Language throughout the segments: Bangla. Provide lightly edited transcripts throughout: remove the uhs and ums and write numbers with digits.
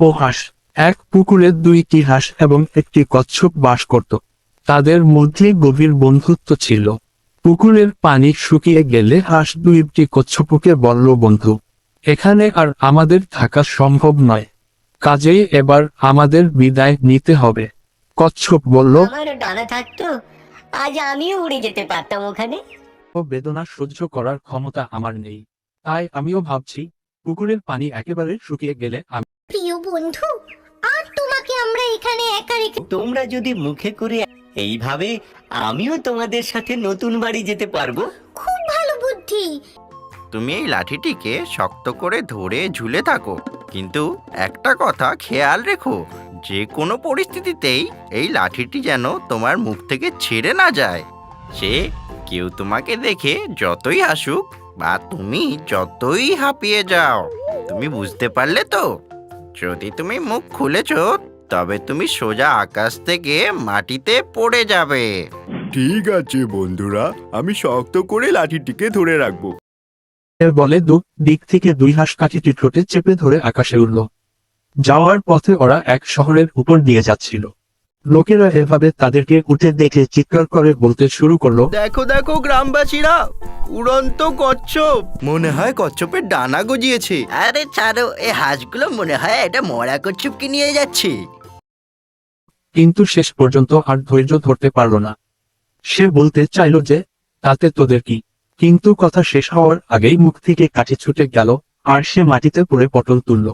ও হাঁস। এক পুকুরে দুইটি হাঁস এবং একটি কচ্ছপ বাস করত। তাদের মধ্যে গভীর বন্ধুত্ব ছিল। পুকুরের পানি শুকিয়ে গেলে হাঁস দুইটি কচ্ছপকে বলল, বন্ধু, এখানে আর আমাদের থাকা সম্ভব নয়, কাজেই এবার আমাদের বিদায় নিতে হবে। কচ্ছপ বলল, আমারও ডানা থাকতো, আজ আমিও উড়ে যেতে পারতাম ওখানে। ও বেদনা সহ্য করার ক্ষমতা আমার নেই, তাই আমিও ভাবছি পুকুরের পানি একেবারে শুকিয়ে গেলে আমি। প্রিয় বন্ধু, আর তোমাকে আমরা এখানে একা রেখে তোমরা যদি মুখে করে এইভাবে, আমিও তোমাদের সাথে নতুন বাড়ি যেতে পারবো। খুব ভালো বুদ্ধি। তুমি এই লাঠিটিকে শক্ত করে ধরে ঝুলে থাকো, কিন্তু একটা কথা খেয়াল রেখো, যে কোনো পরিস্থিতিতেই এই লাঠিটি যেন তোমার মুখ থেকে ছেড়ে না যায়। সে কেউ তোমাকে দেখে যতই হাসুক বা তুমি যতই হাঁপিয়ে যাও, তুমি বুঝতে পারলে তো? যদি তুমি মুখ খুলেছো, তবে তুমি সোজা আকাশ থেকে মাটিতে পড়ে যাবে। ঠিক আছে বন্ধুরা, আমি শক্ত করে লাঠিটিকে ধরে রাখবো। এর বলে দিক থেকে দুই হাঁস কাঠিটি ঠোঁটে চেপে ধরে আকাশে উড়ল। যাওয়ার পথে ওরা এক শহরের উপর দিয়ে যাচ্ছিল। লোকেরা এভাবে তাদেরকে উঠে দেখে চিৎকার করে বলতে শুরু করলো, দেখো দেখো গ্রামবাসীরা, উড়ন্ত কচ্ছপ! মনে হয় কচ্ছপের ডানা গজিয়েছে। আরে ছাড়ো, এই হাঁসগুলো মনে হয় এটা মরা কচ্ছপকে নিয়ে যাচ্ছে। কিন্তু শেষ পর্যন্ত আর ধৈর্য ধরতে পারল না। সে বলতে চাইল যে, তাতে তোদের কি? কিন্তু কথা শেষ হওয়ার আগেই মুখ থেকে কাঠি ছুটে গেল, আর সে মাটিতে পড়ে পটল তুলল।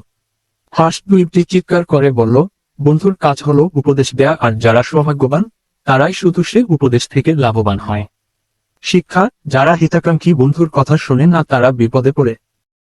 হাঁস দুইটি চিৎকার করে বলল, বন্ধুর কাজ হলো উপদেশ দেয়া, আর যারা সৌভাগ্যবান তারাই শুধু সে উপদেশ থেকে লাভবান হয়। শিক্ষা: যারা হিতাকাঙ্ক্ষী বন্ধুর কথা শোনে না তারা বিপদে পড়ে।